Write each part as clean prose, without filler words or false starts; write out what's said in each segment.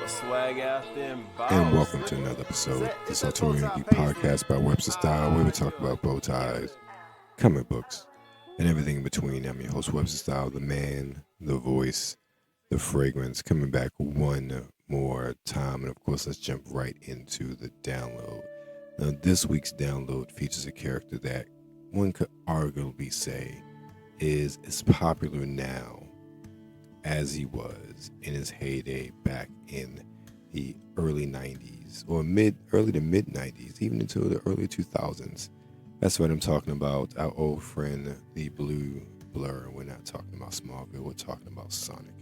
And welcome to another episode of the Sartorial Geek Podcast by Webster Style, where we talk about bow ties, comic books, and everything in between. I'm your host, Webster Style, the man, the voice, the fragrance, coming back one more time. And of course, let's jump right into the download. Now, this week's download features a character that one could arguably say is as popular now as he was in his heyday back in the early 90s or early to mid 90s, even into the early 2000s. That's what I'm talking about. Our old friend, the Blue Blur. We're not talking about Smallville. We're talking about Sonic.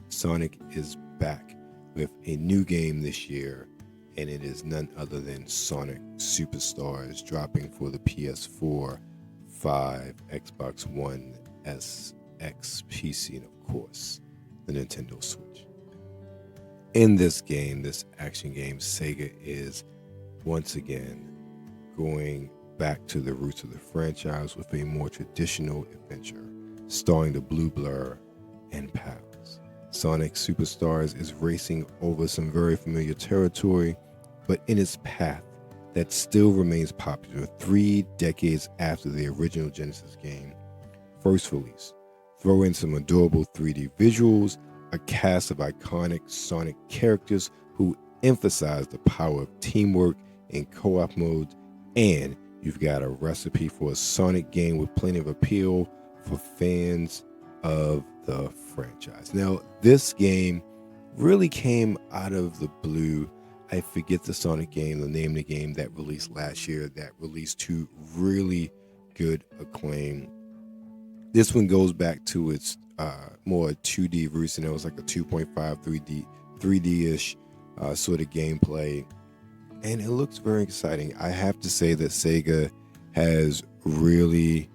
Sonic is back with a new game this year, and it is none other than Sonic Superstars, dropping for the PS4, 5, Xbox One, X, PC, and of course, the Nintendo Switch. In this game, this action game, Sega is once again going back to the roots of the franchise with a more traditional adventure, starring the Blue Blur and pals. Sonic Superstars is racing over some very familiar territory, but in its path that still remains popular 3 decades after the original Genesis game first release. Throw in some adorable 3D visuals, a cast of iconic Sonic characters who emphasize the power of teamwork in co-op mode, and you've got a recipe for a Sonic game with plenty of appeal for fans of the franchise. Now, this game really came out of the blue. I forget the Sonic game, the name of the game that released last year, that released to really good acclaim. This one goes back to its more 2D roots, and it was like a 2.5 3D-ish sort of gameplay, and it looks very exciting. I have to say that Sega has really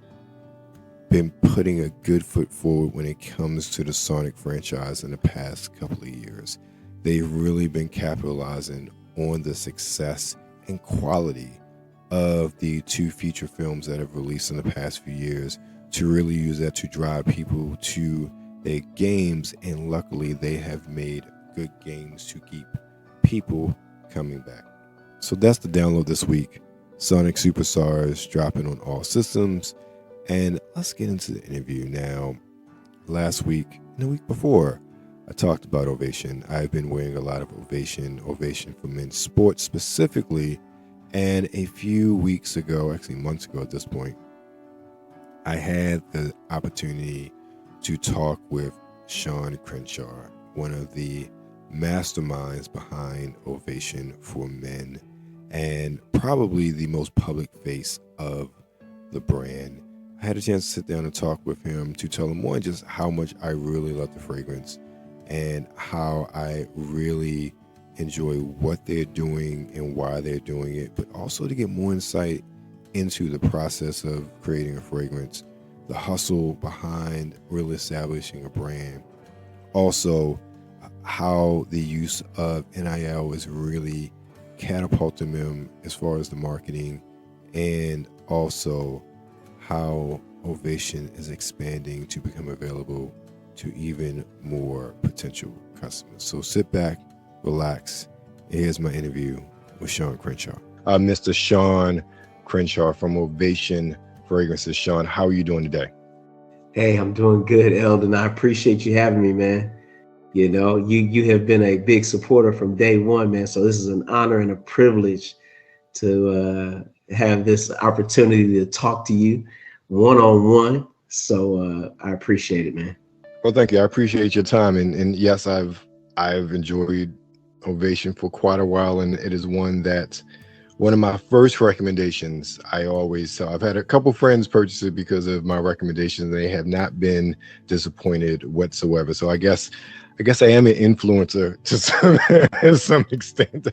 been putting a good foot forward when it comes to the Sonic franchise in the past couple of years. They've really been capitalizing on the success and quality of the 2 feature films that have released in the past few years to really use that to drive people to their games, and luckily they have made good games to keep people coming back. So that's the download this week. Sonic Superstars dropping on all systems, and let's get into the interview now. Last week and the week before, I talked about Ovation. I've been wearing a lot of Ovation for men's sports specifically, and a few weeks ago, actually months ago at this point, I had the opportunity to talk with Sean Crenshaw, one of the masterminds behind Ovation for Men, and probably the most public face of the brand. I had a chance to sit down and talk with him to tell him, one, just how much I really love the fragrance and how I really enjoy what they're doing and why they're doing it, but also to get more insight into the process of creating a fragrance, the hustle behind really establishing a brand, also how the use of NIL is really catapulting them as far as the marketing, and also how Ovation is expanding to become available to even more potential customers. So sit back, relax, and here's my interview with Sean Crenshaw. Mr. Sean Crenshaw from Ovation Fragrances. Sean, how are you doing today? Hey, I'm doing good, Eldon. I appreciate you having me, man. You know, you have been a big supporter from day one, man. So this is an honor and a privilege to have this opportunity to talk to you one-on-one. So I appreciate it, man. Well, thank you. I appreciate your time. And yes, I've enjoyed Ovation for quite a while, and it is one of my first recommendations. I always tell, I've had a couple friends purchase it because of my recommendations. They have not been disappointed whatsoever. So I guess I am an influencer to some extent.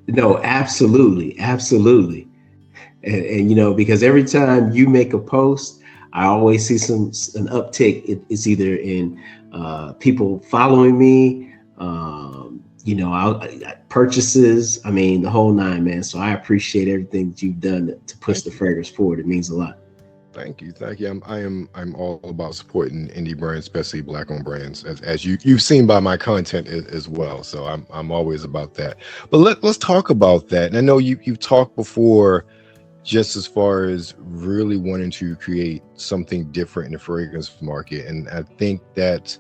No, absolutely. And you know, because every time you make a post, I always see an uptick. It's either in people following me, purchases. I mean, the whole nine, man. So I appreciate everything that you've done to push the fragrance forward. It means a lot. Thank you, thank you. I'm all about supporting indie brands, especially black-owned brands, as you've seen by my content as well. So I'm always about that. But let's talk about that. And I know you've talked before, just as far as really wanting to create something different in the fragrance market, and I think that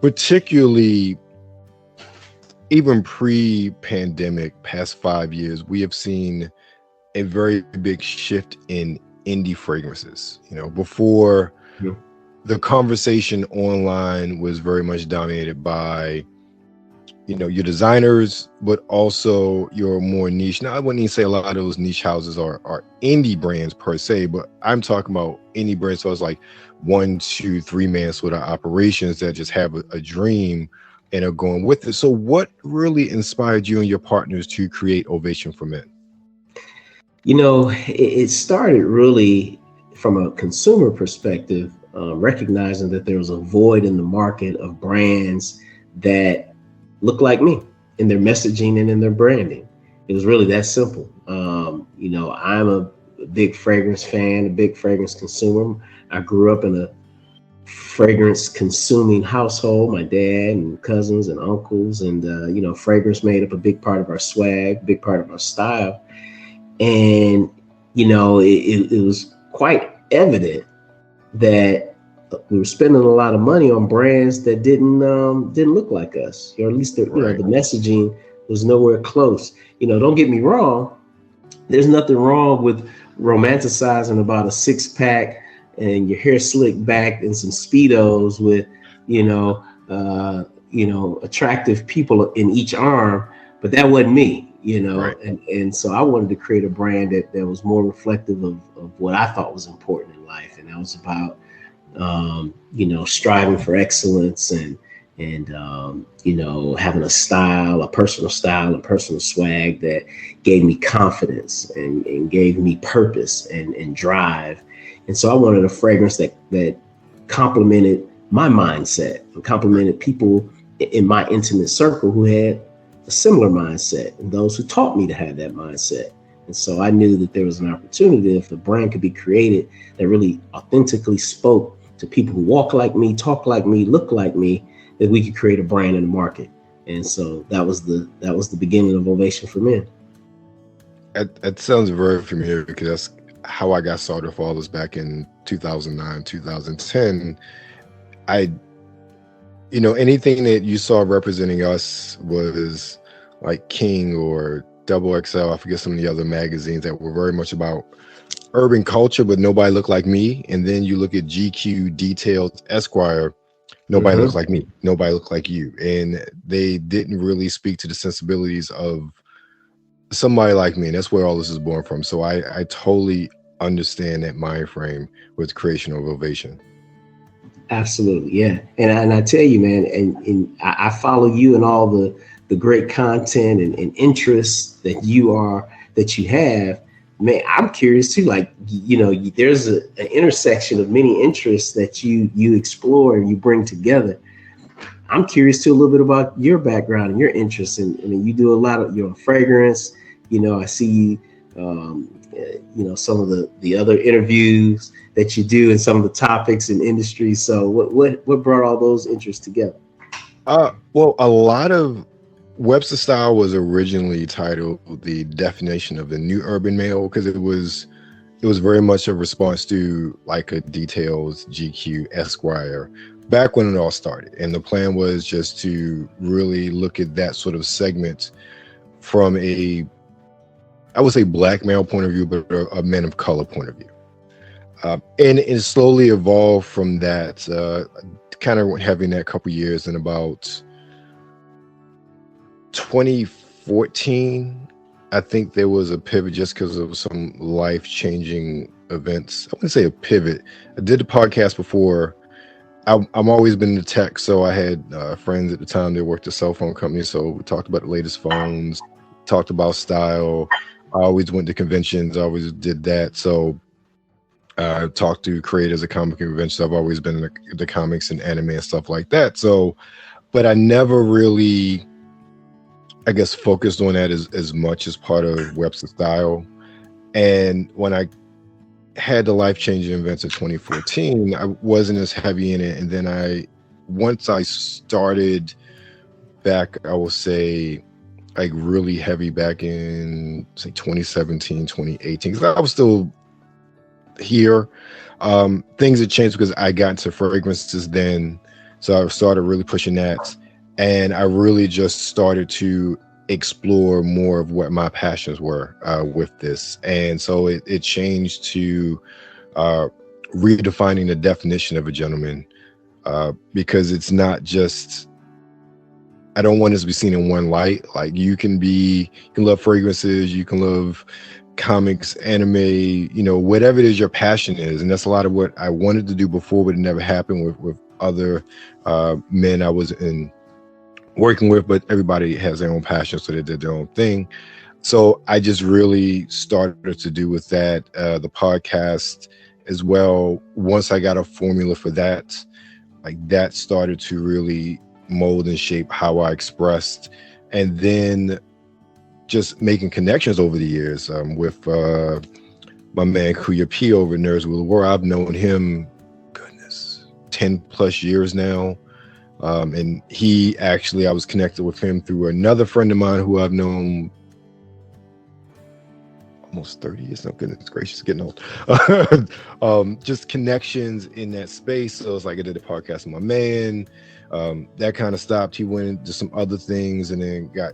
particularly even pre-pandemic, past 5 years, we have seen a very big shift in indie fragrances. Before, Yeah. the conversation online was very much dominated by your designers, but also your more niche. Now, I wouldn't even say a lot of those niche houses are indie brands per se, but I'm talking about indie brands. So it's like 1, 2, 3 man sort of operations that just have a dream and are going with it. So what really inspired you and your partners to create Ovation for Men? It started really from a consumer perspective, recognizing that there was a void in the market of brands that look like me in their messaging and in their branding. It was really that simple. I'm a big fragrance fan, a big fragrance consumer. I grew up in a fragrance consuming household. My dad and cousins and uncles, and fragrance made up a big part of our swag, big part of our style. And it was quite evident that we were spending a lot of money on brands that didn't look like us, or at least the Right. messaging was nowhere close. Don't get me wrong, there's nothing wrong with romanticizing about a six pack and your hair slicked back and some speedos with attractive people in each arm, but that wasn't me. Right. And so I wanted to create a brand that was more reflective of what I thought was important in life, and that was about striving for excellence and having a style, a personal style, a personal swag that gave me confidence and gave me purpose and drive. And so I wanted a fragrance that complemented my mindset and complemented people in my intimate circle who had a similar mindset, and those who taught me to have that mindset. And so I knew that there was an opportunity, if a brand could be created that really authentically spoke to people who walk like me, talk like me, look like me, that we could create a brand in the market. And so that was the beginning of Ovation for Men. That sounds very familiar, because that's how I got started with all this back in 2009, 2010. Anything that you saw representing us was like King or Double XL. I forget some of the other magazines that were very much about urban culture, but nobody looked like me. And then you look at GQ, Detailed, Esquire. Nobody looks like me. Nobody looked like you. And they didn't really speak to the sensibilities of somebody like me. And that's where all this is born from. So I totally understand that mind frame with the creation of Ovation. Absolutely, yeah. And I tell you, man, and I follow you and all the great content and interests that you have. Man, I'm curious too. Like, there's an intersection of many interests that you explore and you bring together. I'm curious too a little bit about your background and your interests. And I mean, you do a lot of your fragrance. I see some of the other interviews that you do and some of the topics and industries. So what brought all those interests together? Well, a lot of Webster Style was originally titled The Definition of the New Urban Male, because it was very much a response to like a Details, GQ, Esquire, back when it all started. And the plan was just to really look at that sort of segment from I would say black male point of view, but a men of color point of view. And it slowly evolved from that, kind of having that couple years. In about 2014, I think there was a pivot just because of some life-changing events. I wouldn't say a pivot. I did the podcast before. I'm always been into tech, so I had friends at the time that worked at cell phone companies. So we talked about the latest phones, talked about style. I always went to conventions. I always did that. So I talked to creators at comic conventions. I've always been in the comics and anime and stuff like that. So, but I never really, I guess, focused on that as much as part of Webster Style. And when I had the life-changing events of 2014, I wasn't as heavy in it. And then once I started back, I will say, like really heavy back in say 2017, 2018, because I was still here. Things had changed because I got into fragrances then. So I started really pushing that. And I really just started to explore more of what my passions were with this. And so it changed to redefining the definition of a gentleman, because it's not just, I don't want this to be seen in one light. Like you can love fragrances, you can love comics, anime, whatever it is your passion is. And that's a lot of what I wanted to do before, but it never happened with other men I was working with, but everybody has their own passion, so they did their own thing. So I just really started to do with that, the podcast as well. Once I got a formula for that, like that started to really mold and shape how I expressed. And then just making connections over the years with my man Kuya P over at Nerds Rule the World. I've known him, goodness, 10 plus years now. And I was connected with him through another friend of mine who I've known almost 30 years. Oh, goodness gracious, getting old. Just connections in that space. So it's like I did a podcast with my man. That kind of stopped. He went into some other things and then got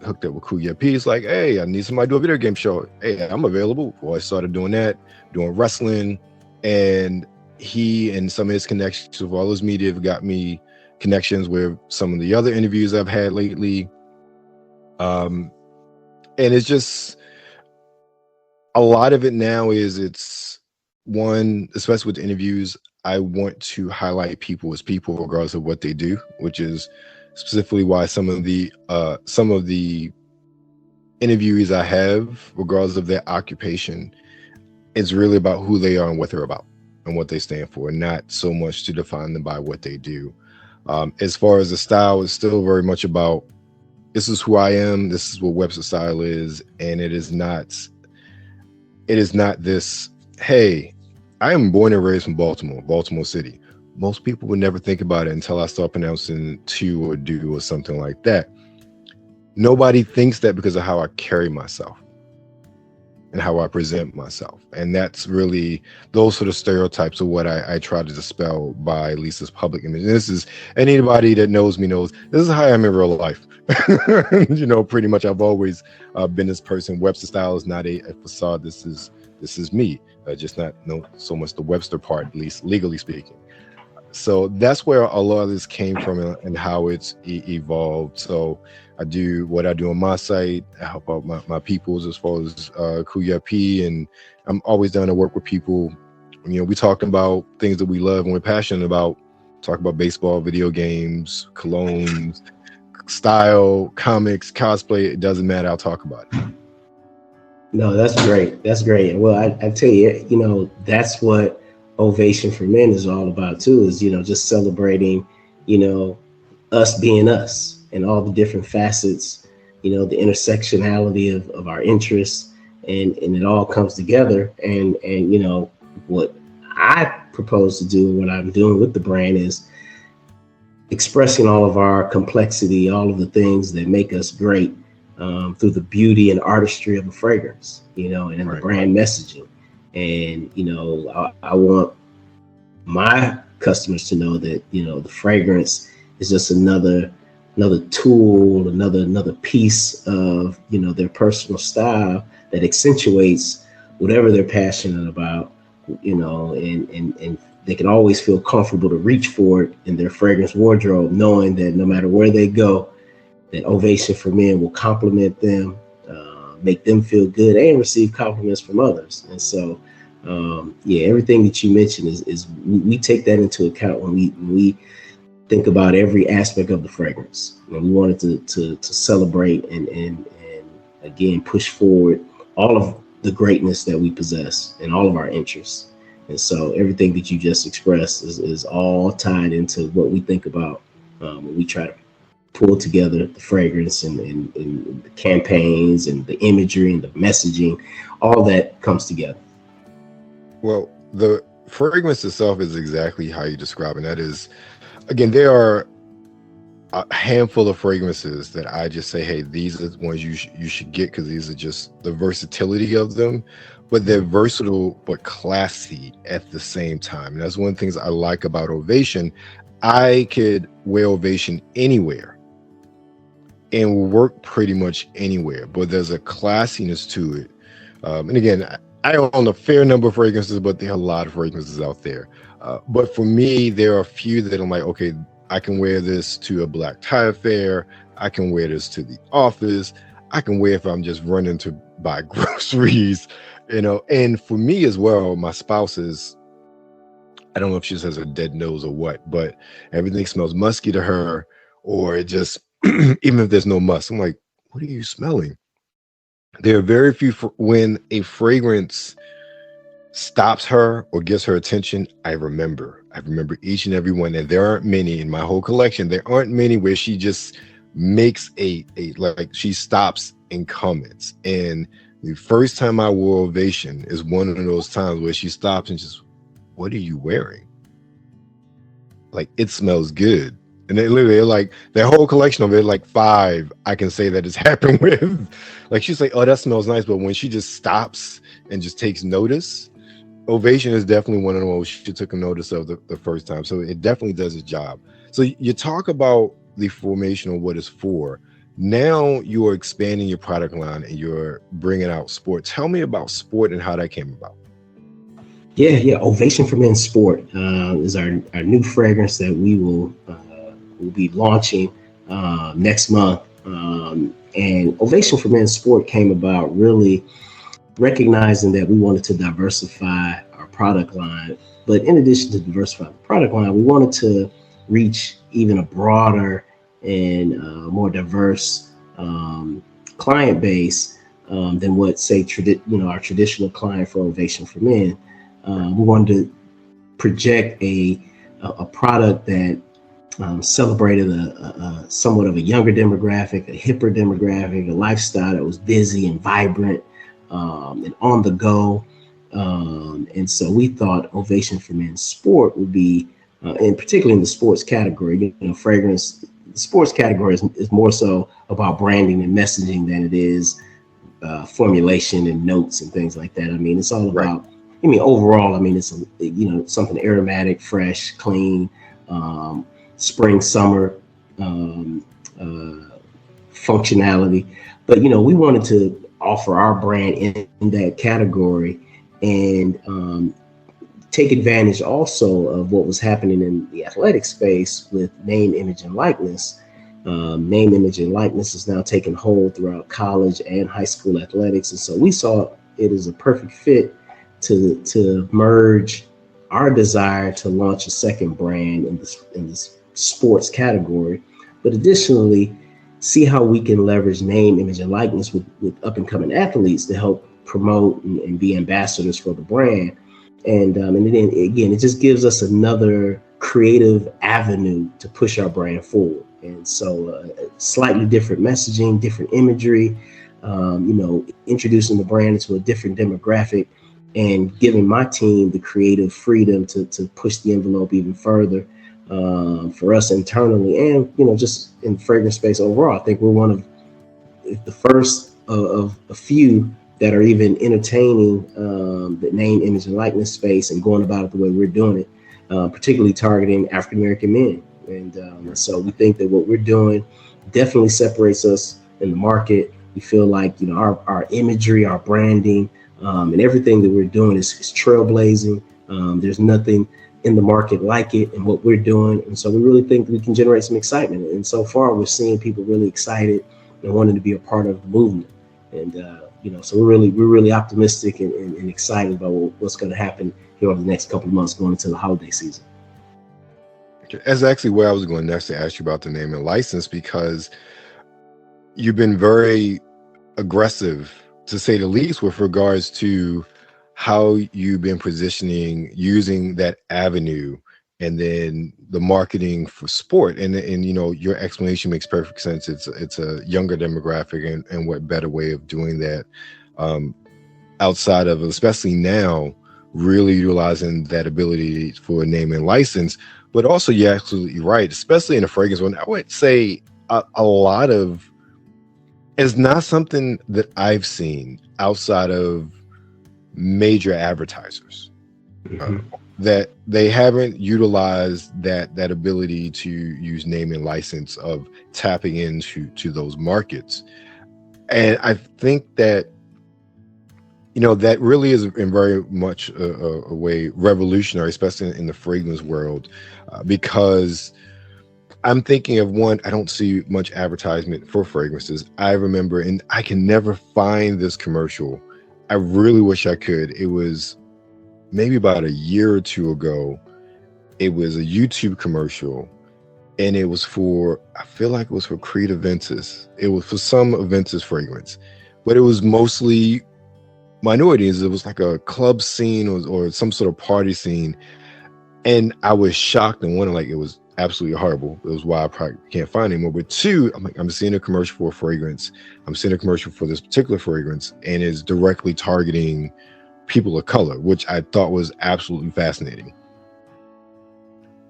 hooked up with Kuya P. It's like, hey, I need somebody to do a video game show. Hey, I'm available. Well, I started doing that, doing wrestling. And he and some of his connections with all his media have got me connections with some of the other interviews I've had lately. And it's just, a lot of it now is, it's one, especially with the interviews, I want to highlight people as people regardless of what they do, which is specifically why some of the interviewees I have, regardless of their occupation, it's really about who they are and what they're about and what they stand for, not so much to define them by what they do. As far as the style, it's still very much about, this is who I am, this is what Webster style is, and it is not this, hey, I am born and raised from Baltimore City. Most people would never think about it until I start pronouncing to or do or something like that. Nobody thinks that because of how I carry myself and how I present myself. And that's really, those sort of stereotypes are what I try to dispel by at least this public image. And this is, anybody that knows me knows, this is how I am in real life. Pretty much I've always been this person. Webster style is not a facade. This is me, just not so much the Webster part, at least legally speaking. So that's where a lot of this came from and how it's evolved. So I do what I do on my site. I help out my peoples as far as Kuya P, and I'm always down to work with people. We talk about things that we love and we're passionate about. Talk about baseball, video games, colognes, style, comics, cosplay. It doesn't matter. I'll talk about it. No, that's great. That's great. Well, I tell you, that's what Ovation for Men is all about too, is, just celebrating, us being us and all the different facets, the intersectionality of our interests, and it all comes together. And what I propose to do and what I'm doing with the brand is expressing all of our complexity, all of the things that make us great, through the beauty and artistry of a fragrance, and in the brand messaging. And, I want my customers to know that, the fragrance is just another tool, another piece of, their personal style that accentuates whatever they're passionate about, and they can always feel comfortable to reach for it in their fragrance wardrobe, knowing that no matter where they go, that Ovation for Men will compliment them, make them feel good, and receive compliments from others. And so, everything that you mentioned is we take that into account when we think about every aspect of the fragrance. And we wanted to celebrate and again push forward all of the greatness that we possess and all of our interests. And so everything that you just expressed is all tied into what we think about when we try to pull together the fragrance and the campaigns and the imagery and the messaging. All that comes together. Well, the fragrance itself is exactly how you describe it. And that is, again, there are a handful of fragrances that I just say, hey, these are the ones you should get, because these are just the versatility of them. But they're versatile but classy at the same time. And that's one of the things I like about Ovation. I could wear Ovation anywhere and work pretty much anywhere, but there's a classiness to it. And again, I own a fair number of fragrances, but there are a lot of fragrances out there. But for me, there are a few that I'm like, okay, I can wear this to a black tie affair. I can wear this to the office. I can wear if I'm just running to buy groceries, And for me as well, my spouse is, I don't know if she just has a dead nose or what, but everything smells musky to her, or it just, even if there's no musk, I'm like, what are you smelling? There are very few, when a fragrance stops her or gets her attention, I remember each and every one. And there aren't many in my whole collection. There aren't many where she just makes a like she stops and comments. And the first time I wore Ovation is one of those times where she stops and just, what are you wearing? Like, it smells good. And they literally, like, their whole collection of it, like 5, I can say that it's happened with. Like, she's like, oh, that smells nice. But when she just stops and just takes notice, Ovation is definitely one of the ones she took a notice of the first time. So it definitely does its job. So you talk about the formation of what it's for. Now you are expanding your product line and you're bringing out sport. Tell me about sport and how that came about. Yeah. Ovation for Men Sport is our new fragrance that we will be launching next month. And Ovation for Men Sport came about really recognizing that we wanted to diversify our product line. But in addition to diversify the product line, we wanted to reach even a broader and more diverse client base than what, say, our traditional client for Ovation for Men. We wanted to project a product that celebrated a somewhat of a younger demographic, a hipper demographic, a lifestyle that was busy and vibrant and on the go. And so we thought Ovation for Men Sport would be, and particularly in the sports category, fragrance, the sports category is more so about branding and messaging than it is formulation and notes and things like that. I mean, it's all about, right. I mean, overall, I mean, it's, something aromatic, fresh, clean, spring, summer functionality. But, we wanted to offer our brand in that category and take advantage also of what was happening in the athletic space with name, image, and likeness. Name, image, and likeness is now taking hold throughout college and high school athletics. And so we saw it as a perfect fit to merge our desire to launch a second brand in this sports category, but additionally see how we can leverage name, image, and likeness with up and coming athletes to help promote and be ambassadors for the brand. And then again, it just gives us another creative avenue to push our brand forward. And so slightly different messaging, different imagery, introducing the brand into a different demographic and giving my team the creative freedom to push the envelope even further for us internally and, just in fragrance space overall. I think we're one of the first of a few that are even entertaining the name, image, and likeness space and going about it the way we're doing it, particularly targeting African-American men. And so we think that what we're doing definitely separates us in the market. We feel like, our imagery, our branding, and everything that we're doing is trailblazing. There's nothing in the market like it and what we're doing. And so we really think we can generate some excitement. And so far, we're seeing people really excited and wanting to be a part of the movement. And, so we're really optimistic and excited about what's going to happen here over the next couple of months going into the holiday season. That's actually where I was going next to ask you about the name and license, because you've been very aggressive, to say the least, with regards to how you've been positioning, using that avenue, and then the marketing for sport. And your explanation makes perfect sense. It's a younger demographic, and what better way of doing that outside of, especially now really utilizing that ability for name and license. But also, you're absolutely right, especially in the fragrance one. I would say a lot of it's not something that I've seen outside of major advertisers. Mm-hmm. That they haven't utilized that ability to use name and license of tapping into those markets. And I think that that really is in very much a way revolutionary, especially in the fragrance world, because I'm thinking of one. I don't see much advertisement for fragrances. I remember, and I can never find this commercial. I really wish I could. It was maybe about a year or two ago. It was a YouTube commercial, and it was for, I feel like it was for Creed Aventus. It was for some Aventus fragrance, but it was mostly minorities. It was like a club scene or some sort of party scene. And I was shocked and wondering, like, it was absolutely horrible. It was why I probably can't find it anymore. But two, I'm like, I'm seeing a commercial for a fragrance. I'm seeing a commercial for this particular fragrance, and it's directly targeting people of color, which I thought was absolutely fascinating.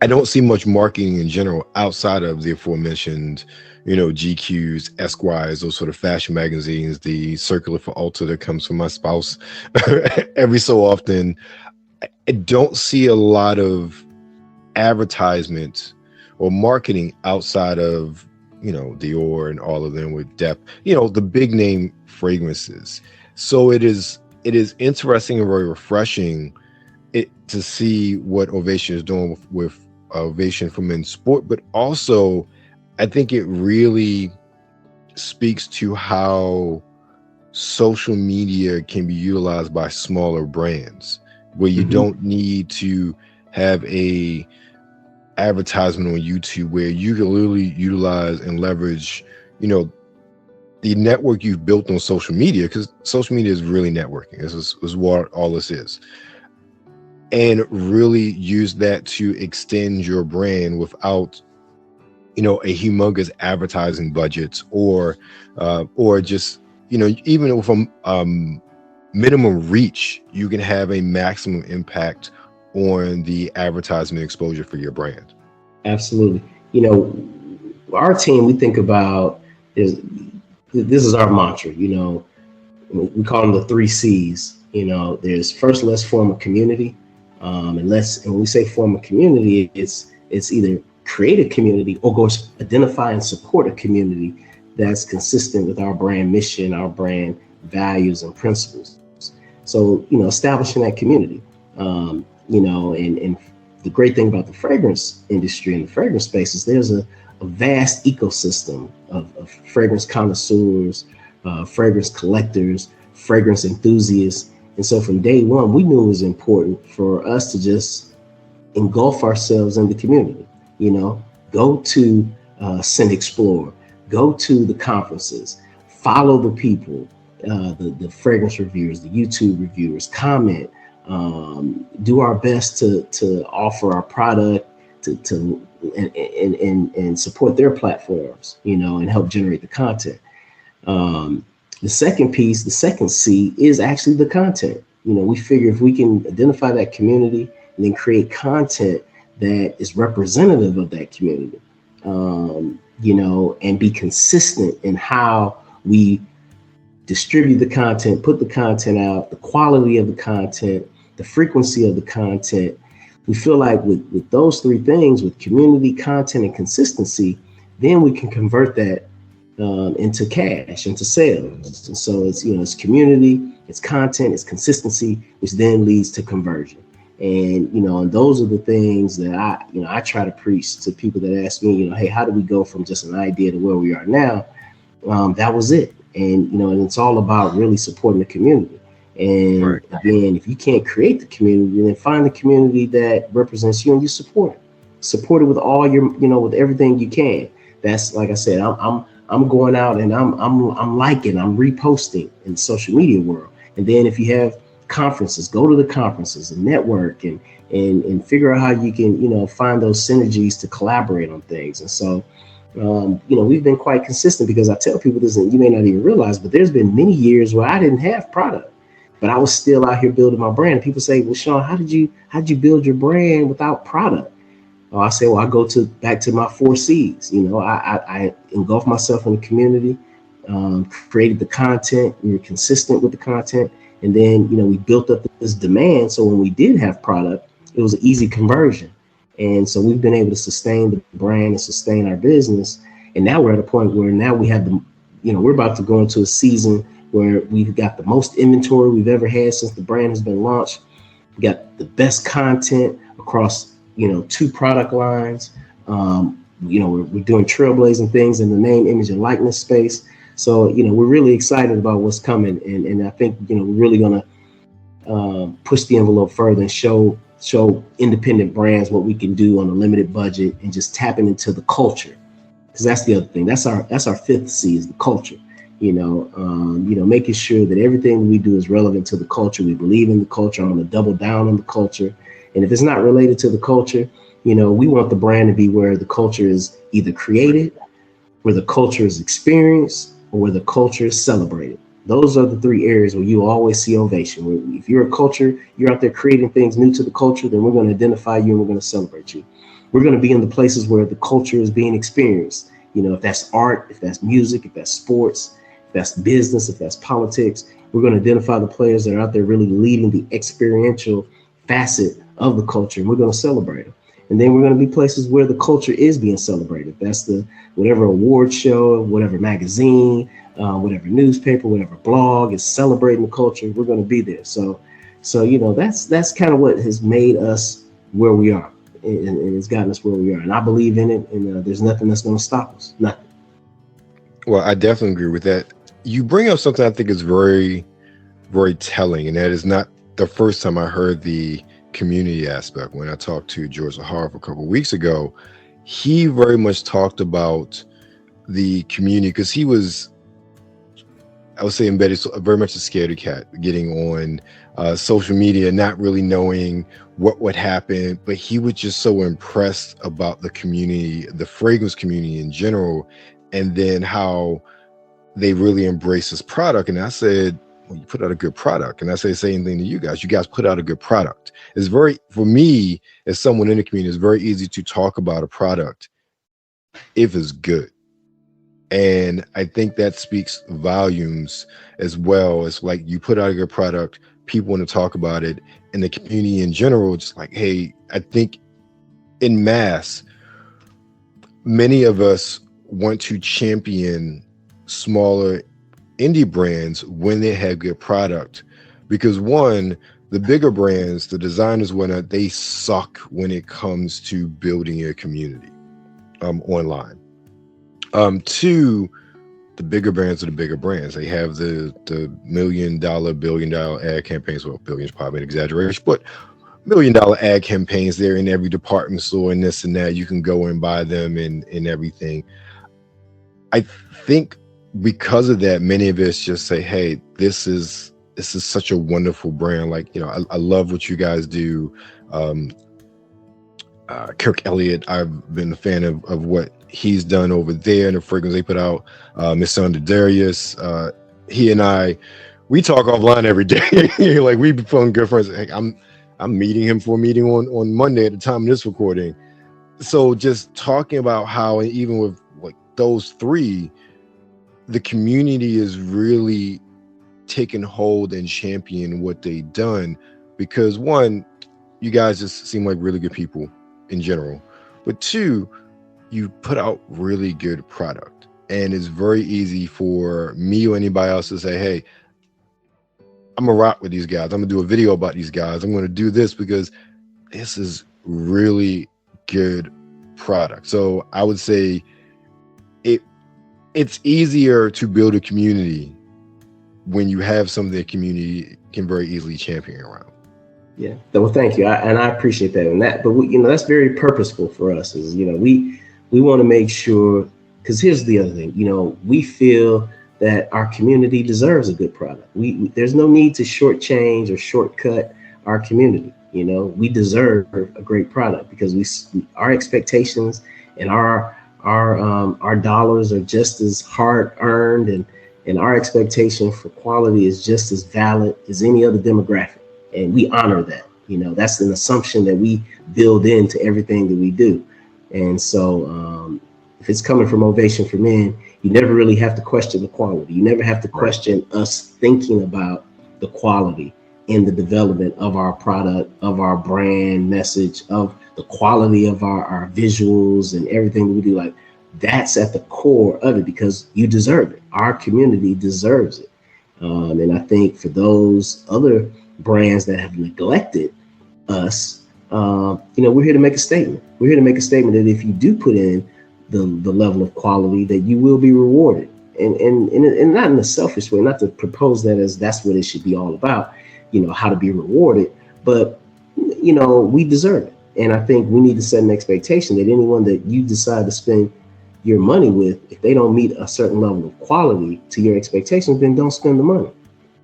I don't see much marketing in general outside of the aforementioned, GQs, Esquires, those sort of fashion magazines, the circular for Ulta that comes from my spouse every so often. I don't see a lot of advertisement or marketing outside of, Dior and all of them with Dep, the big name fragrances. So it is interesting and very refreshing to see what Ovation is doing with Ovation for Men's Sport, but also I think it really speaks to how social media can be utilized by smaller brands, where you don't need to have a advertisement on YouTube, where you can literally utilize and leverage, the network you've built on social media, because social media is really networking. This is what all this is. And really use that to extend your brand without, a humongous advertising budget or just, even with a minimum reach, you can have a maximum impact on the advertisement exposure for your brand. Absolutely. Our team, we think about this is our mantra, we call them the 3 C's. There's first, let's form a community. And when we say form a community, it's either create a community or go identify and support a community that's consistent with our brand mission, our brand values and principles. So, establishing that community, and the great thing about the fragrance industry and the fragrance space is there's a vast ecosystem of fragrance connoisseurs, fragrance collectors, fragrance enthusiasts. And so from day one, we knew it was important for us to just engulf ourselves in the community, go to Scent Explore, go to the conferences, follow the people, the fragrance reviewers, the YouTube reviewers, comment, do our best to offer our product and support their platforms, and help generate the content. The second piece, the second C, is actually the content. We figure if we can identify that community and then create content that is representative of that community, and be consistent in how we distribute the content, put the content out, the quality of the content, the frequency of the content. We feel like with those 3 things, with community, content, and consistency, then we can convert that into cash, into sales. And so it's community, it's content, it's consistency, which then leads to conversion. And and those are the things that I try to preach to people that ask me, hey, how do we go from just an idea to where we are now? That was it. And and it's all about really supporting the community. And right. Again, if you can't create the community, then find the community that represents you and you support it with all your, with everything you can. That's, like I said, I'm going out and I'm liking, I'm reposting in the social media world. And then if you have conferences, go to the conferences and network and figure out how you can, find those synergies to collaborate on things. And so, we've been quite consistent, because I tell people this, and you may not even realize, but there's been many years where I didn't have product. but I was still out here building my brand. People say, well, Sean, how did you build your brand without product? Oh, I say, well, I go back to my 4 C's. I engulf myself in the community, created the content. We were consistent with the content. And then, we built up this demand. So when we did have product, it was an easy conversion. And so we've been able to sustain the brand and sustain our business. And now we're at a point where now we have we're about to go into a season where we've got the most inventory we've ever had since the brand has been launched. We got the best content across, 2 product lines. We're doing trailblazing things in the name, image, and likeness space. So, we're really excited about what's coming. And I think, we're really going to push the envelope further and show independent brands what we can do on a limited budget and just tapping into the culture. Because that's the other thing. That's our 5th C is the culture. Making sure that everything we do is relevant to the culture. We believe in the culture. I'm going to double down on the culture. And if it's not related to the culture, we want the brand to be where the culture is either created, where the culture is experienced, or where the culture is celebrated. Those are the 3 areas where you always see Ovation. If you're a culture, you're out there creating things new to the culture, then we're going to identify you and we're going to celebrate you. We're going to be in the places where the culture is being experienced. If that's art, if that's music, if that's sports, if that's business, if that's politics, we're going to identify the players that are out there really leading the experiential facet of the culture, and we're going to celebrate them. And then we're going to be places where the culture is being celebrated. That's the whatever award show, whatever magazine, whatever newspaper, whatever blog is celebrating the culture. We're going to be there. So that's kind of what has made us where we are, and it's gotten us where we are. And I believe in it, and there's nothing that's going to stop us. Nothing. Well, I definitely agree with that. You bring up something I think is very, very telling, and that is not the first time I heard the community aspect. When I talked to George Harv a couple of weeks ago, he very much talked about the community because he was, I would say, embedded very much a scaredy cat, getting on social media, not really knowing what would happen, but he was just so impressed about the community, the fragrance community in general, and then how they really embrace this product. And I said, well, you put out a good product. And I say the same thing to you guys. You guys put out a good product. It's very, for me, as someone in the community, it's very easy to talk about a product if it's good. And I think that speaks volumes as well. It's like you put out a good product, people want to talk about it, and the community in general, just like, hey, I think in mass, many of us want to champion smaller indie brands when they have good product, because one, the bigger brands, the designers, whatnot, they suck when it comes to building a community online. Two, the bigger brands are the bigger brands. They have the $1 million, $1 billion ad campaigns. Well, billions probably an exaggeration, but $1 million ad campaigns there in every department store and this and that. You can go and buy them and everything. I think because of that, many of us just say, hey, this is such a wonderful brand. Like, I love what you guys do. Kirk Elliott, I've been a fan of what he's done over there and the fragrance they put out. Mr. Darius, he and I, we talk offline every day. Like, we become good friends. Heck, I'm meeting him for a meeting on Monday at the time of this recording. So just talking about how, even with like those 3, the community is really taking hold and championing what they've done, because one, you guys just seem like really good people in general, but 2, you put out really good product, and it's very easy for me or anybody else to say, hey, I'm gonna rock with these guys, I'm gonna do a video about these guys, I'm gonna do this because this is really good product. So I would say it's easier to build a community when you have something that community can very easily champion around. Yeah. Well, thank you. I appreciate that. And that, but that's very purposeful for us. Is we want to make sure, because here's the other thing. We feel that our community deserves a good product. There's no need to shortchange or shortcut our community. We deserve a great product, because our expectations and our dollars are just as hard earned, And our expectation for quality is just as valid as any other demographic. And we honor that. That's an assumption that we build into everything that we do. And so if it's coming from Ovation for Men, you never really have to question the quality. You never have to question us thinking about the quality in the development of our product, of our brand message, of the quality of our visuals and everything that we do. Like, that's at the core of it, because you deserve it. Our community deserves it. And I think for those other brands that have neglected us, we're here to make a statement. We're here to make a statement that if you do put in the level of quality, that you will be rewarded. And not in a selfish way, not to propose that as that's what it should be all about, how to be rewarded, but we deserve it. And I think we need to set an expectation that anyone that you decide to spend your money with, if they don't meet a certain level of quality to your expectations, then don't spend the money.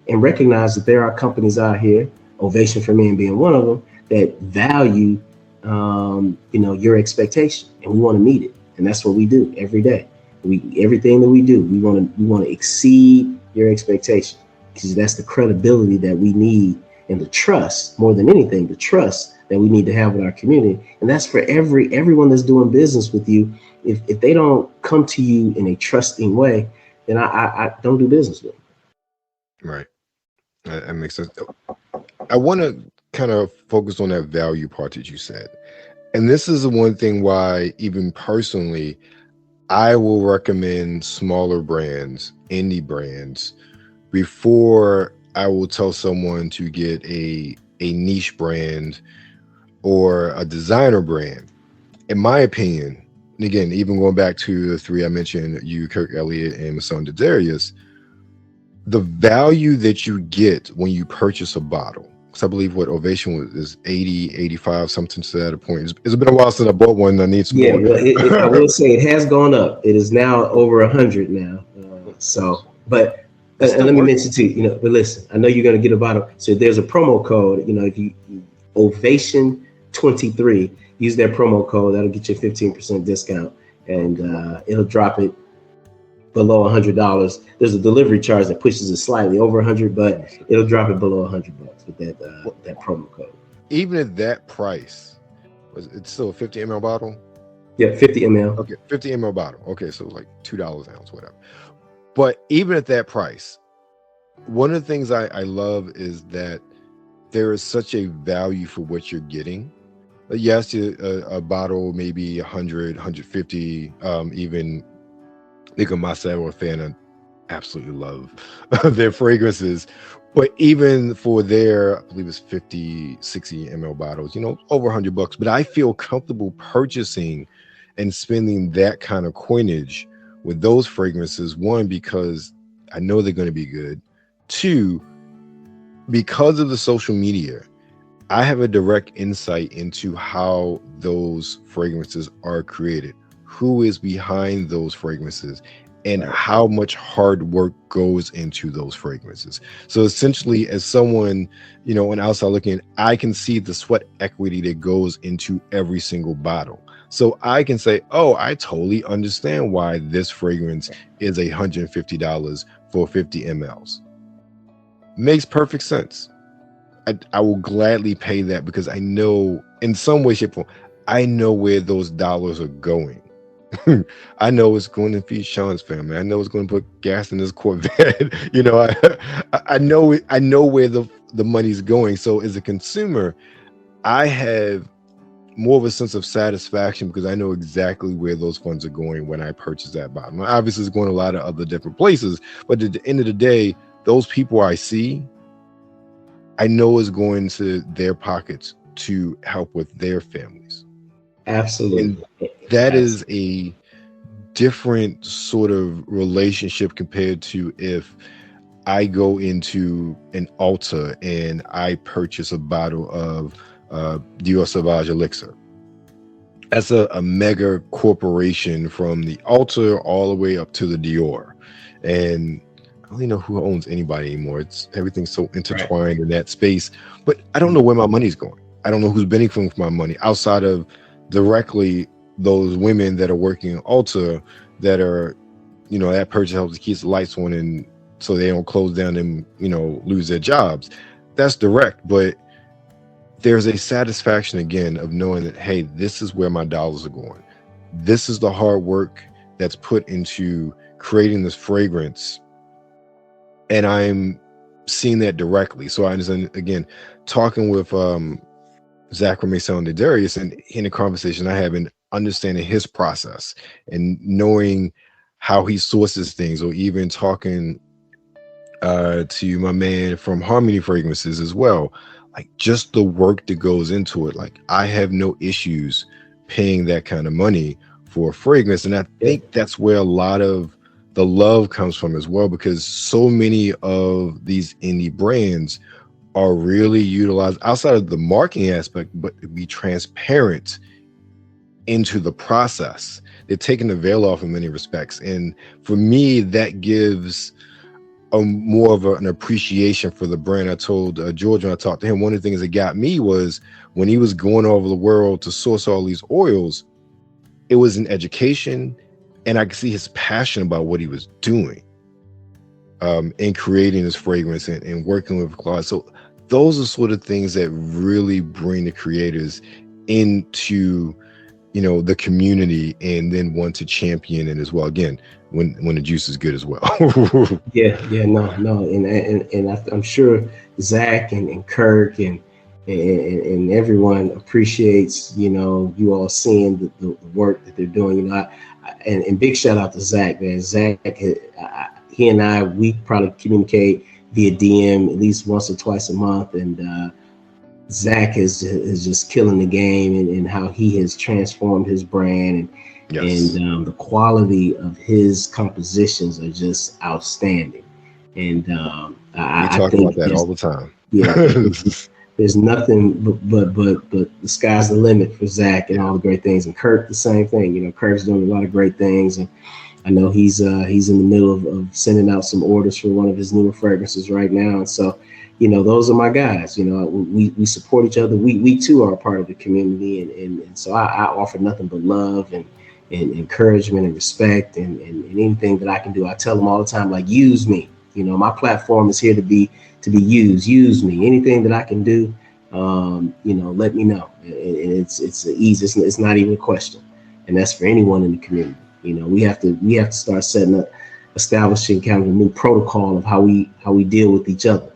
And recognize that there are companies out here, Ovation for Men being one of them, that value your expectation, and we want to meet it. And that's what we do every day. Everything that we do, we want to exceed your expectation, because that's the credibility that we need, and the trust, more than anything, the trust that we need to have with our community. And that's for everyone that's doing business with you. If they don't come to you in a trusting way, then I don't do business with them. Right. That makes sense. I want to kind of focus on that value part that you said. And this is the one thing why, even personally, I will recommend smaller brands, indie brands, before I will tell someone to get a niche brand or a designer brand. In my opinion, and again, even going back to the three I mentioned, you, Kirk Elliott, and Mason Darius, the value that you get when you purchase a bottle, because I believe what Ovation is 80, 85, something to that point. It's been a while since I bought one. I need some more. Well, I will say it has gone up. It is now over 100 now. But let me mention too, but listen, I know you're going to get a bottle. So there's a promo code, if you Ovation 23, use that promo code. That'll get you a 15% discount, and it'll drop it below $100. There's a delivery charge that pushes it slightly over 100, but it'll drop it below $100 with that promo code. Even at that price, it's still a 50 ml bottle? Yeah, 50 ml. Okay, 50 ml bottle. Okay, so like $2 an ounce, whatever. But even at that price, one of the things I love is that there is such a value for what you're getting. Yes, a bottle maybe 100, 150, even Nico Massa or Fana absolutely love their fragrances. But even for their, I believe it's 50, 60 ml bottles, over $100. But I feel comfortable purchasing and spending that kind of coinage with those fragrances. One, because I know they're going to be good. Two, because of the social media, I have a direct insight into how those fragrances are created, who is behind those fragrances, and how much hard work goes into those fragrances. So essentially, as someone, on outside looking, I can see the sweat equity that goes into every single bottle. So I can say, oh, I totally understand why this fragrance is $150 for 50 mLs. Makes perfect sense. I will gladly pay that, because I know in some way, shape, or form, I know where those dollars are going. I know it's going to feed Sean's family. I know it's going to put gas in his Corvette. I know where the money's going. So as a consumer, I have more of a sense of satisfaction, because I know exactly where those funds are going when I purchase that bottle. Now, obviously, it's going a lot of other different places, but at the end of the day, those people I see, I know is going to their pockets to help with their families. Absolutely. And that is a different sort of relationship compared to if I go into an Ulta and I purchase a bottle of Dior Sauvage Elixir. That's a mega corporation, from the Ulta all the way up to the Dior. And I don't even know who owns anybody anymore. Everything's so intertwined in that space. But I don't know where my money's going. I don't know who's benefiting from my money outside of directly those women that are working in Ulta that are that purchase helps keep the lights on, and so they don't close down and lose their jobs. That's direct, but there's a satisfaction again of knowing that, hey, this is where my dollars are going. This is the hard work that's put into creating this fragrance, and I'm seeing that directly. So I understand, again, talking with Zach Mason de Darius, and in a conversation I have, and understanding his process and knowing how he sources things, or even talking to my man from Harmony Fragrances as well, like just the work that goes into it. Like, I have no issues paying that kind of money for a fragrance, and I think that's where a lot of the love comes from as well, because so many of these indie brands are really utilized outside of the marketing aspect, but to be transparent into the process. They're taking the veil off in many respects, and for me, that gives more of an appreciation for the brand. I told George when I talked to him, one of the things that got me was when he was going over the world to source all these oils, it was an education, and I could see his passion about what he was doing in creating this fragrance and working with Claude. So those are sort of things that really bring the creators into the community, and then want to champion it as well, again, when the juice is good as well. No, and I'm sure Zach and Kirk and everyone appreciates you all seeing the work that they're doing. And big shout out to Zach, man. Zach, he and I, we probably communicate via DM at least once or twice a month, and Zach is just killing the game, and how he has transformed his brand, and the quality of his compositions are just outstanding. And I talk think about that all the time. Yeah, there's nothing but the sky's the limit for Zach and all the great things. And Kirk, the same thing. Kirk's doing a lot of great things, and I know he's in the middle of sending out some orders for one of his newer fragrances right now. And so, those are my guys. We support each other. We too are a part of the community, and so I offer nothing but love and encouragement and respect, and anything that I can do. I tell them all the time, like, use me. My platform is here to be used. Use me. Anything that I can do, let me know. And it's easy. It's not even a question, and that's for anyone in the community. We have to start establishing kind of a new protocol of how we deal with each other.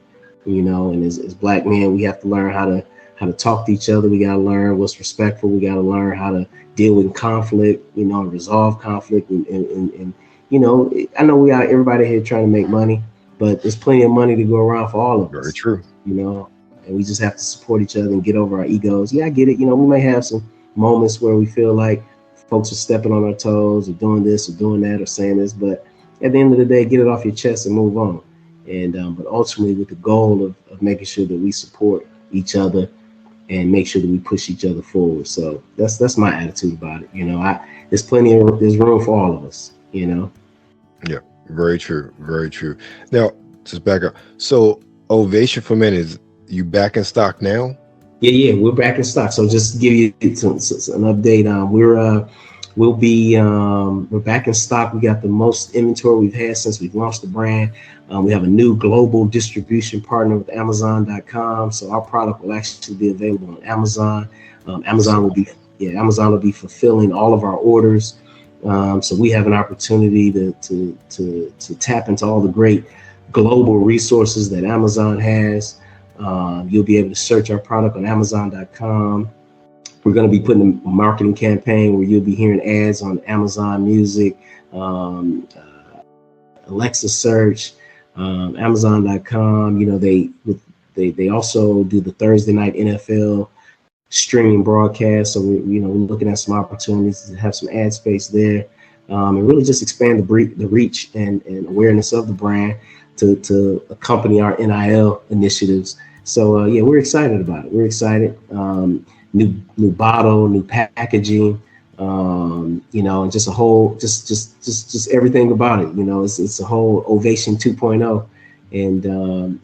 And as Black men, we have to learn how to talk to each other. We got to learn what's respectful. We got to learn how to deal with conflict, and resolve conflict. And I know everybody here trying to make money, but there's plenty of money to go around for all of us. Very true. And we just have to support each other and get over our egos. Yeah, I get it. We may have some moments where we feel like folks are stepping on our toes, or doing this or doing that or saying this, but at the end of the day, get it off your chest and move on. And but ultimately, with the goal of making sure that we support each other and make sure that we push each other forward. So that's my attitude about it. There's room for all of us. Yeah, very true, very true. Now, just back up. So, Ovation for Men, is you back in stock now? Yeah, we're back in stock. So just to give you an update, we're back in stock. We got the most inventory we've had since we've launched the brand. We have a new global distribution partner with Amazon.com. So our product will actually be available on Amazon. Amazon will be fulfilling all of our orders. So we have an opportunity to tap into all the great global resources that Amazon has. You'll be able to search our product on Amazon.com. We're going to be putting a marketing campaign where you'll be hearing ads on Amazon Music, Alexa search, Amazon.com. They also do the Thursday night NFL streaming broadcast. So we're looking at some opportunities to have some ad space there, and really just expand the reach and awareness of the brand to accompany our NIL initiatives. So we're excited about it. We're excited. New bottle, new packaging, and just a whole, just everything about it. It's a whole Ovation 2.0, and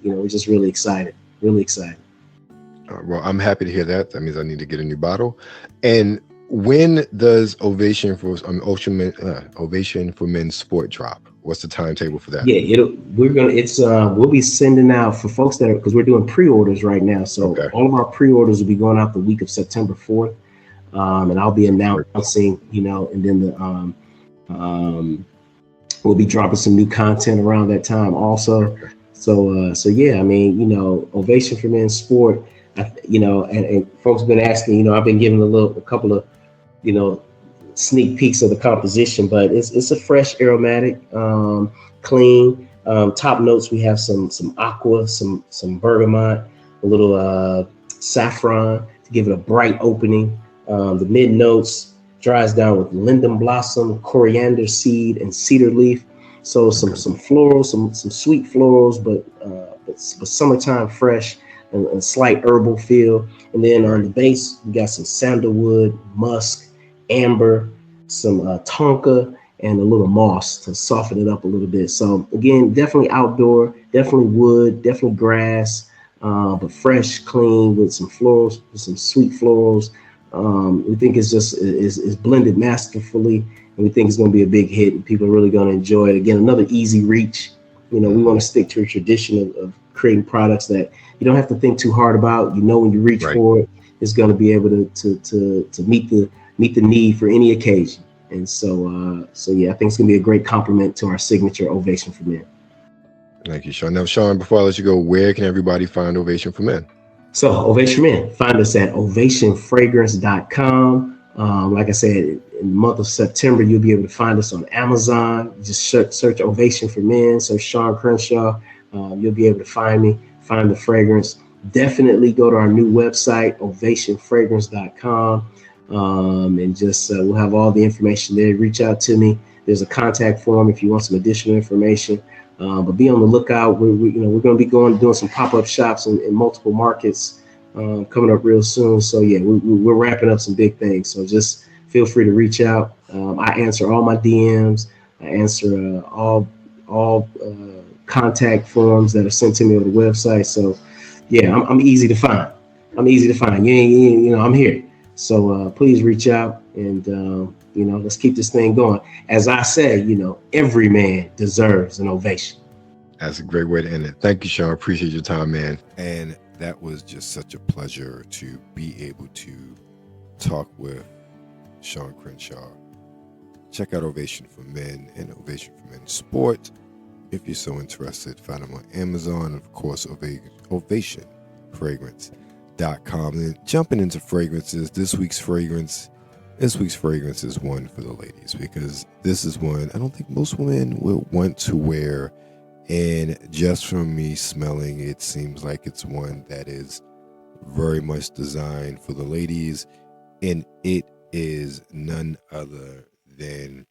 we're just really excited. Well, I'm happy to hear that. That means I need to get a new bottle. And when does Ovation for Ovation for Men Sport drop? What's the timetable for that? Yeah, we'll be sending out for folks that are, because we're doing pre-orders right now. So Okay. all of our pre-orders will be going out the week of September 4th. And I'll be announcing, and then um, we'll be dropping some new content around that time also. So yeah, I mean, Ovation for Men Sport, and folks have been asking, I've been giving a couple of, you know, sneak peeks of the composition, but it's a fresh, aromatic, clean. Top notes, we have some aqua, some bergamot, a little saffron to give it a bright opening. The mid notes dries down with linden blossom, coriander seed, and cedar leaf. So some florals, some sweet florals, but summertime fresh and slight herbal feel. And then on the base, we got some sandalwood, musk, amber, some tonka, and a little moss to soften it up a little bit. So again, definitely outdoor, definitely wood, definitely grass, but fresh, clean with some florals, with some sweet florals. We think it's just is blended masterfully, and we think it's going to be a big hit, and people are really going to enjoy it. Again, another easy reach. We want to stick to a tradition of creating products that you don't have to think too hard about. When you reach for it, it's going to be able to meet the need for any occasion. And so yeah, I think it's going to be a great compliment to our signature Ovation for Men. Thank you, Sean. Now, Sean, before I let you go, where can everybody find Ovation for Men? So Ovation for Men, find us at ovationfragrance.com. Like I said, in the month of September, you'll be able to find us on Amazon. Just search Ovation for Men, search Sean Crenshaw. You'll be able to find me, find the fragrance. Definitely go to our new website, ovationfragrance.com. And just we'll have all the information there. Reach out to me. There's a contact form if you want some additional information. But be on the lookout. We're going to be doing some pop-up shops in multiple markets coming up real soon. So yeah, we're wrapping up some big things. So just feel free to reach out. I answer all my DMs. I answer all contact forms that are sent to me over the website. So yeah, I'm easy to find. I'm here. So please reach out and let's keep this thing going. As I say, every man deserves an ovation. That's a great way to end it. Thank you, Sean. Appreciate your time, man. And that was just such a pleasure to be able to talk with Sean Crenshaw. Check out Ovation for Men and Ovation for Men Sport if you're so interested. Find them on Amazon, of course, ovationfragrance.com. And jumping into fragrances, this week's fragrance is one for the ladies, because this is one I don't think most women will want to wear. And just from me smelling, it seems like it's one that is very much designed for the ladies. And it is none other than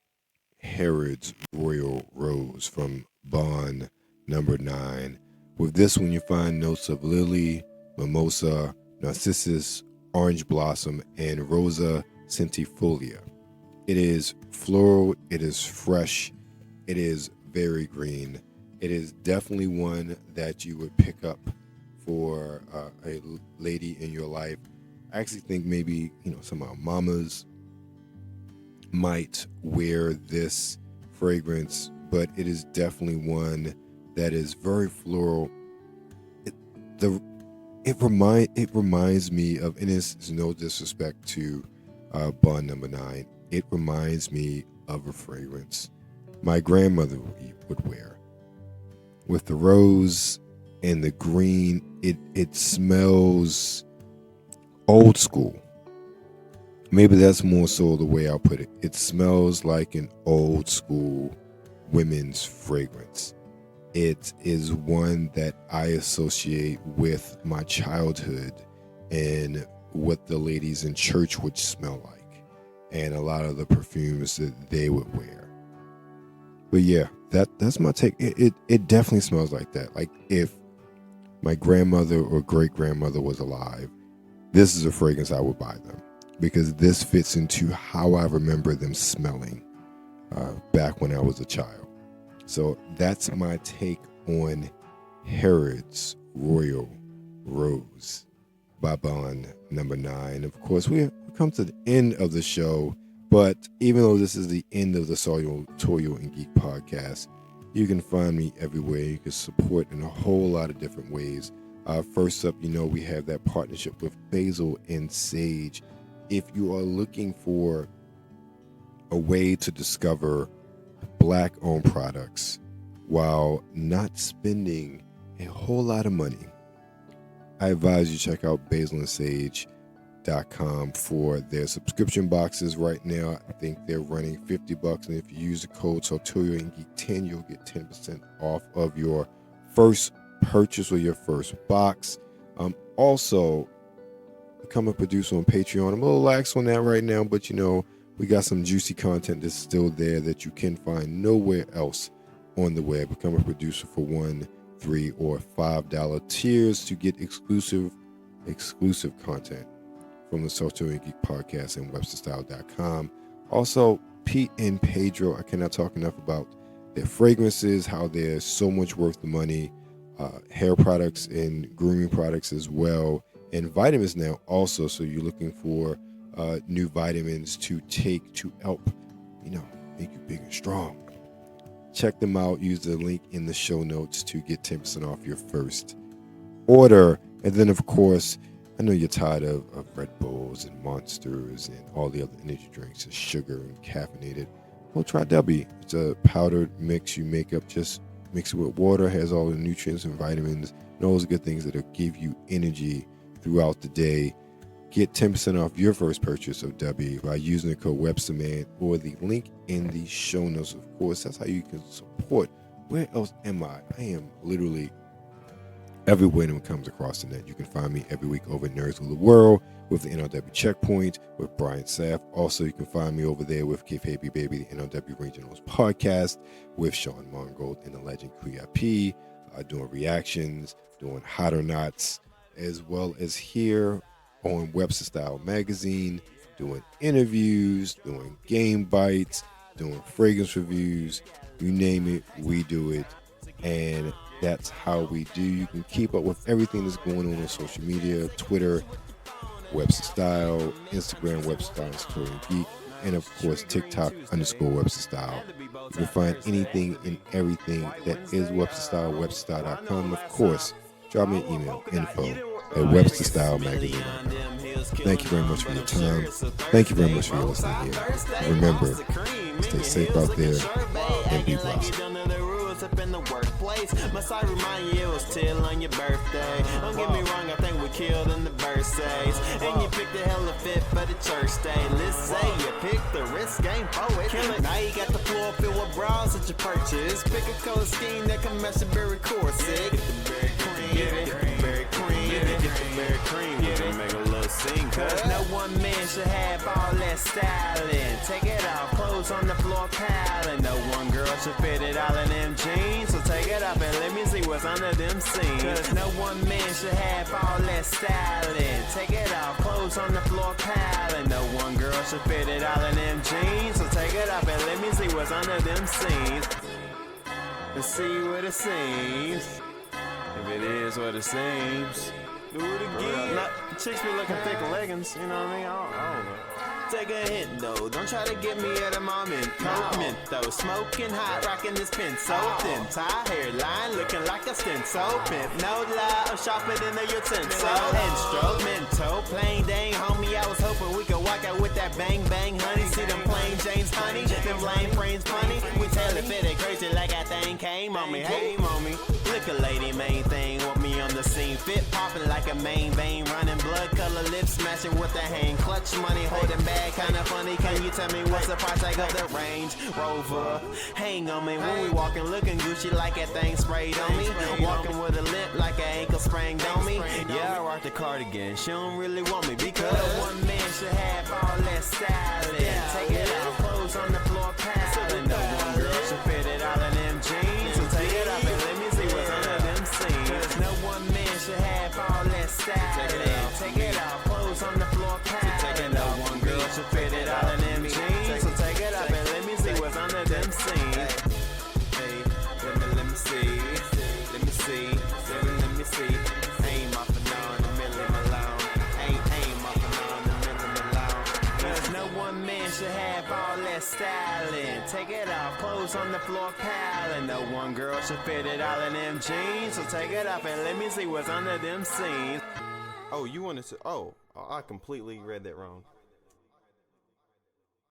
Herrods Royal Rose from Bond number 9. With this one, you find notes of lily, mimosa, narcissus, orange blossom, and rosa centifolia. It is floral, it is fresh, it is very green. It is definitely one that you would pick up for a lady in your life. I actually think maybe, some of our mamas might wear this fragrance, but it is definitely one that is very floral. It reminds me of, and it's no disrespect to Bond number 9, it reminds me of a fragrance my grandmother would wear. With the rose and the green, it smells old school. Maybe that's more so the way I'll put it. It smells like an old school women's fragrance. It is one that I associate with my childhood and what the ladies in church would smell like, and a lot of the perfumes that they would wear. But yeah, that's my take. It definitely smells like that. Like if my grandmother or great grandmother was alive, this is a fragrance I would buy them, because this fits into how I remember them smelling back when I was a child. So that's my take on Herrods Royal Rose by Bond number 9. Of course, we we've come to the end of the show. But even though this is the end of the Sartorial and Geek podcast, you can find me everywhere. You can support in a whole lot of different ways. First up, we have that partnership with Basil and Sage. If you are looking for a way to discover Black-owned products while not spending a whole lot of money, I advise you check out basilandsage.com for their subscription boxes right now. I think they're running $50, and if you use the code Sartorial and Geek 10, you'll get 10% off of your first purchase or your first box. Also, become a producer on Patreon. I'm a little lax on that right now, but we got some juicy content that's still there that you can find nowhere else on the web. Become a producer for $1, $3, or $5 tiers to get exclusive content from the Sartorial Geek podcast and websterstyle.com. Also, Pete and Pedro, I cannot talk enough about their fragrances, how they're so much worth the money, hair products and grooming products as well, and vitamins now also. So you're looking for new vitamins to take to help, make you big and strong. Check them out. Use the link in the show notes to get 10% off your first order. And then, of course, I know you're tired of Red Bulls and Monsters and all the other energy drinks and sugar and caffeinated. Well, try W. It's a powdered mix you make up. Just mix it with water. Has all the nutrients and vitamins and all those good things that'll give you energy throughout the day. Get 10% off your first purchase of W by using the code WebsterMan or the link in the show notes. Of course, that's how you can support. Where else am I? I am literally everywhere when it comes across the net. You can find me every week over at Nerds of the World with the NRW Checkpoint with Brian Saff. Also, you can find me over there with K-Baby Baby, the NRW Regionals podcast with Sean Mongold and the legend Kuya P, doing reactions, doing Hot or Nots, as well as here on Webster Style Magazine, doing interviews, doing game bites, doing fragrance reviews. You name it, we do it. And that's how we do. You can keep up with everything that's going on social media, Twitter, Webster Style, Instagram, Webster Style Sartorial Geek, and of course TikTok _Webster Style. You can find anything and everything that is Webster Style, websterstyle.com. Of course, drop me an email, info@websterstylemagazine.com. Thank you very much for your time. Thank you very much for your listening here. Remember, stay safe out there and be blessed. Up in the workplace, must I remind you it was still on your birthday? Don't get me wrong, I think we killed in the birthdays. And you picked the hella fit for the church day. Let's say you picked the risk game poet. Now you got the floor filled with bras that you purchase. Pick a color scheme that can match the berry corset. Get the berry cream, get the berry cream, get the berry cream. We'll make a little scene, cause no one man should have all that styling. Take it off, clothes on the floor piling. No one girl should fit it all in them jeans. So take it up and let me see what's under them seams. Cause no one man should have all that styling. Take it off, clothes on the floor piling. No one girl should fit it all in them jeans. So take it up and let me see what's under them seams. And see what it seems. If it is what it seems. Do it again. Not, chicks be looking thick leggings, you know what I mean? I don't know. Take a hint though, don't try to get me at a moment. Mint though, smoking hot, rocking this pin so thin. Tie hairline, looking like a stencil. Pimp, no lie, I'm sharper than a utensil. Instrumental, plain dang, homie. I was hoping we could walk out with that bang bang, honey. See them plain James, honey. Them lame frames, funny. We tell it fit it crazy like that thing came on me. Hey, mommy, look a lady, main thing. Want me on the scene, fit popping like a main vein, running blood color lips, smashing with the hand clutch, money holding back. Kinda funny, can you tell me what's the price tag of the Range Rover? Hang on me when we walking, looking Gucci like that thing sprayed on me. Walking with a limp like an ankle sprained on me. Yeah, I rock the cardigan. She don't really want me because one man should have all that styling. Take it off, clothes on the floor piling. No one girl should fit it all in them jeans. So take it off and let me see what's under them seams. Cause no one man should have all that styling. Take it off, clothes on the floor piling. No one girl should fit it all in them jeans. So take it up and let me see what's under them seams. Hey, let me see. Let me see. Let me see. Aim off and on the middle of my lawn. Aim off and on the middle of my lawn. styling. Take it off, clothes on the floor piling. No one girl should fit it all in them jeans. So take it off and let me see what's under them seams. Oh, you wanted to, I completely read that wrong.